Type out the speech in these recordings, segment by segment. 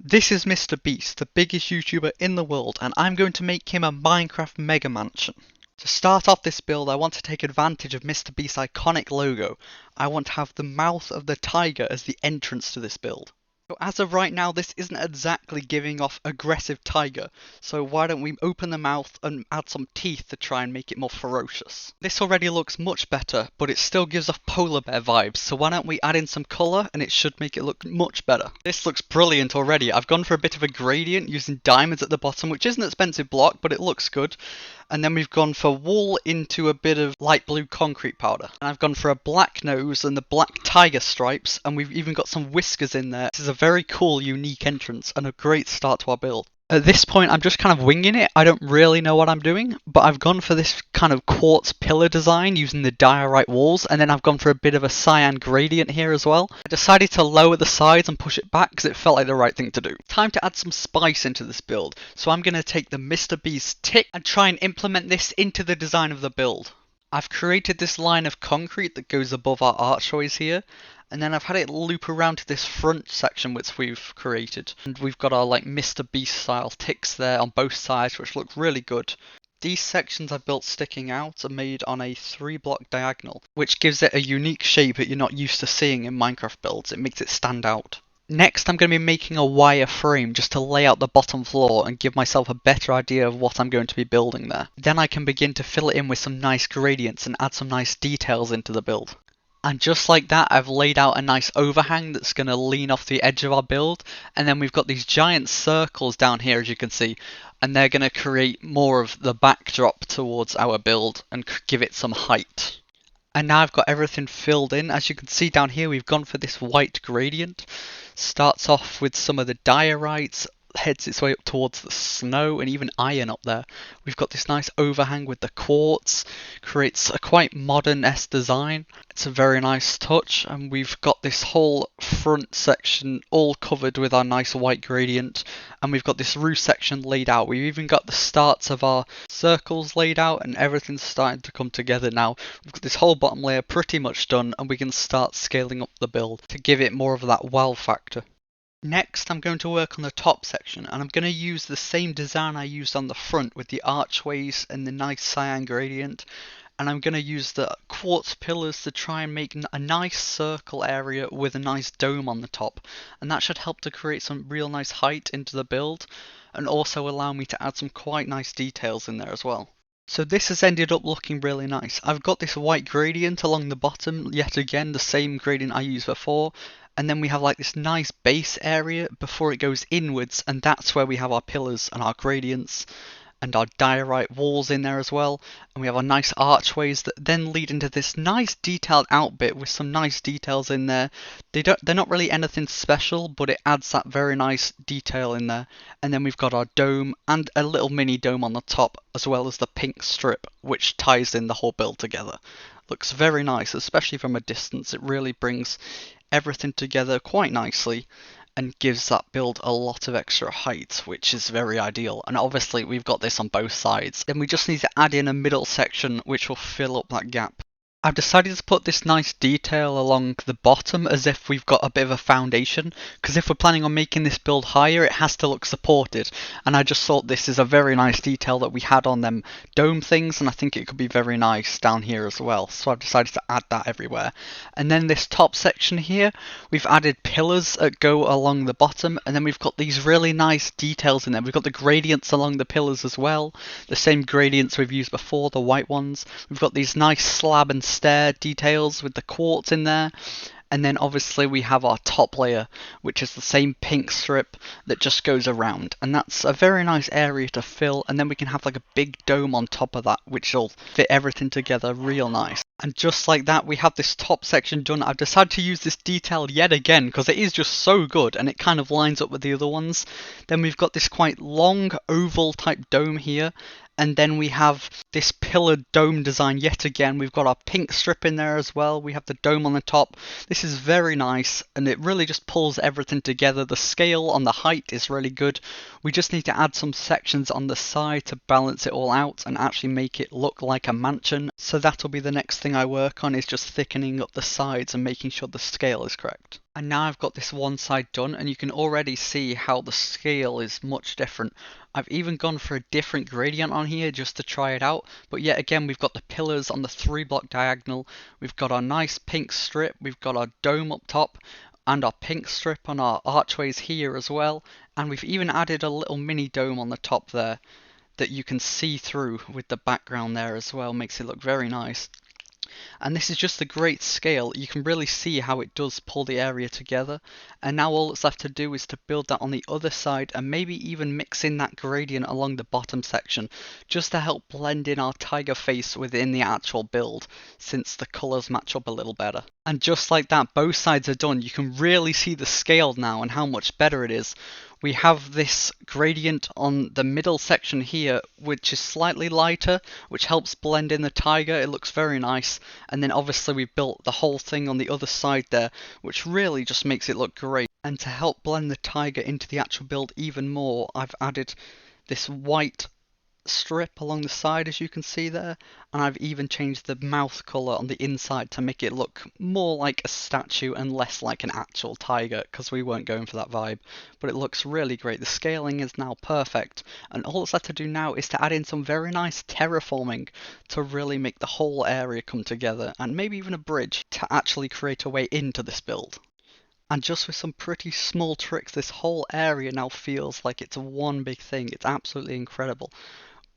This is MrBeast, the biggest YouTuber in the world, and I'm going to make him a Minecraft mega mansion. To start off this build, I want to take advantage of MrBeast's iconic logo. I want to have the mouth of the tiger as the entrance to this build. So as of right now, this isn't exactly giving off aggressive tiger, so why don't we open the mouth and add some teeth to try and make it more ferocious. This already looks much better, but it still gives off polar bear vibes, so why don't we add in some colour and it should make it look much better. This looks brilliant already. I've gone for a bit of a gradient using diamonds at the bottom, which is an expensive block, but it looks good. And then we've gone for wool into a bit of light blue concrete powder. And I've gone for a black nose and the black tiger stripes, and we've even got some whiskers in there. This is a very cool, unique entrance and a great start to our build. At this point, I'm just kind of winging it. I don't really know what I'm doing, but I've gone for this kind of quartz pillar design using the diorite walls, and then I've gone for a bit of a cyan gradient here as well. I decided to lower the sides and push it back because it felt like the right thing to do. Time to add some spice into this build, so I'm going to take the MrBeast tick and try and implement this into the design of the build. I've created this line of concrete that goes above our archways here, and then I've had it loop around to this front section which we've created. And we've got our like MrBeast style ticks there on both sides, which look really good. These sections I've built sticking out are made on a 3-block diagonal, which gives it a unique shape that you're not used to seeing in Minecraft builds. It makes it stand out. Next, I'm going to be making a wire frame just to lay out the bottom floor and give myself a better idea of what I'm going to be building there. Then I can begin to fill it in with some nice gradients and add some nice details into the build. And just like that, I've laid out a nice overhang that's going to lean off the edge of our build. And then we've got these giant circles down here, as you can see. And they're going to create more of the backdrop towards our build and give it some height. And now I've got everything filled in. As you can see down here, we've gone for this white gradient. Starts off with some of the diorites, heads its way up towards the snow and even iron up there. We've got this nice overhang with the quartz, creates a quite modern-esque design. It's a very nice touch, and we've got this whole front section all covered with our nice white gradient, and we've got this roof section laid out. We've even got the starts of our circles laid out, and everything's starting to come together now. We've got this whole bottom layer pretty much done, and we can start scaling up the build to give it more of that wow factor. Next, I'm going to work on the top section, and I'm going to use the same design I used on the front with the archways and the nice cyan gradient, and I'm going to use the quartz pillars to try and make a nice circle area with a nice dome on the top, and that should help to create some real nice height into the build and also allow me to add some quite nice details in there as well. So this has ended up looking really nice. I've got this white gradient along the bottom, yet again the same gradient I used before, and then we have like this nice base area before it goes inwards, and that's where we have our pillars and our gradients and our diorite walls in there as well, and we have our nice archways that then lead into this nice detailed outbit with some nice details in there. They're not really anything special, but it adds that very nice detail in there. And then we've got our dome and a little mini dome on the top, as well as the pink strip which ties in the whole build together. Looks very nice, especially from a distance. It really brings everything together quite nicely and gives that build a lot of extra height, which is very ideal. And obviously we've got this on both sides. Then we just need to add in a middle section which will fill up that gap. I've decided to put this nice detail along the bottom as if we've got a bit of a foundation, because if we're planning on making this build higher, it has to look supported, and I just thought this is a very nice detail that we had on them dome things, and I think it could be very nice down here as well, so I've decided to add that everywhere. And then this top section here, we've added pillars that go along the bottom, and then we've got these really nice details in there. We've got the gradients along the pillars as well, the same gradients we've used before, the white ones. We've got these nice slab and stair details with the quartz in there, and then obviously we have our top layer, which is the same pink strip that just goes around, and that's a very nice area to fill. And then we can have like a big dome on top of that, which will fit everything together real nice. And just like that, we have this top section done. I've decided to use this detail yet again because it is just so good and it kind of lines up with the other ones. Then we've got this quite long oval type dome here, and then we have this pillar dome design yet again. We've got our pink strip in there as well. We have the dome on the top. This is very nice, and it really just pulls everything together. The scale on the height is really good. We just need to add some sections on the side to balance it all out and actually make it look like a mansion. So that'll be the next thing I work on, is just thickening up the sides and making sure the scale is correct. And now I've got this one side done, and you can already see how the scale is much different. I've even gone for a different gradient on here just to try it out, but yet again we've got the pillars on the 3 block diagonal, we've got our nice pink strip, we've got our dome up top, and our pink strip on our archways here as well, and we've even added a little mini dome on the top there that you can see through with the background there as well, makes it look very nice. And this is just a great scale. You can really see how it does pull the area together. And now all that's left to do is to build that on the other side and maybe even mix in that gradient along the bottom section just to help blend in our tiger face within the actual build, since the colours match up a little better. And just like that, both sides are done. You can really see the scale now and how much better it is. We have this gradient on the middle section here, which is slightly lighter, which helps blend in the tiger. It looks very nice. And then obviously we built the whole thing on the other side there, which really just makes it look great. And to help blend the tiger into the actual build even more, I've added this white strip along the side, as you can see there, and I've even changed the mouth colour on the inside to make it look more like a statue and less like an actual tiger, because we weren't going for that vibe. But it looks really great. The scaling is now perfect, and all that's left to do now is to add in some very nice terraforming to really make the whole area come together, and maybe even a bridge to actually create a way into this build. And just with some pretty small tricks, this whole area now feels like it's one big thing. It's absolutely incredible.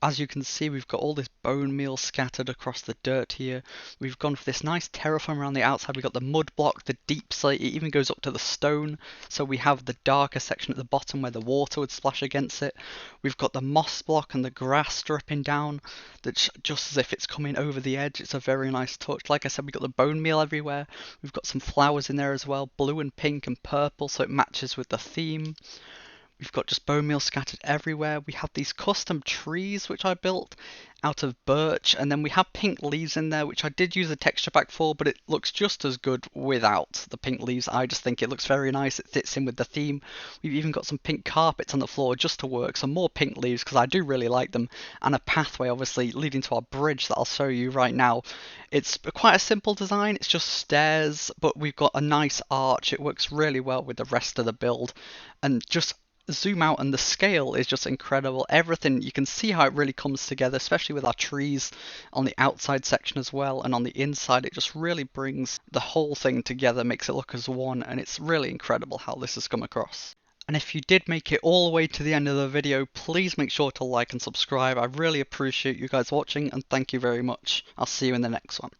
As you can see, we've got all this bone meal scattered across the dirt here. We've gone for this nice terraform around the outside. We've got the mud block, the deep slate, it even goes up to the stone. So we have the darker section at the bottom where the water would splash against it. We've got the moss block and the grass dripping down, that's just as if it's coming over the edge. It's a very nice touch. Like I said, we've got the bone meal everywhere. We've got some flowers in there as well, blue and pink and purple, so it matches with the theme. We've got just bone meal scattered everywhere. We have these custom trees which I built out of birch, and then we have pink leaves in there, which I did use a texture pack for, but it looks just as good without the pink leaves. I just think it looks very nice. It fits in with the theme. We've even got some pink carpets on the floor just to work, some more pink leaves because I do really like them, and a pathway obviously leading to our bridge that I'll show you right now. It's quite a simple design. It's just stairs, but we've got a nice arch. It works really well with the rest of the build, and just zoom out and the scale is just incredible. Everything, you can see how it really comes together, especially with our trees on the outside section as well, and on the inside it just really brings the whole thing together, makes it look as one, and it's really incredible how this has come across. And if you did make it all the way to the end of the video, please make sure to like and subscribe. I really appreciate you guys watching, and thank you very much. I'll see you in the next one.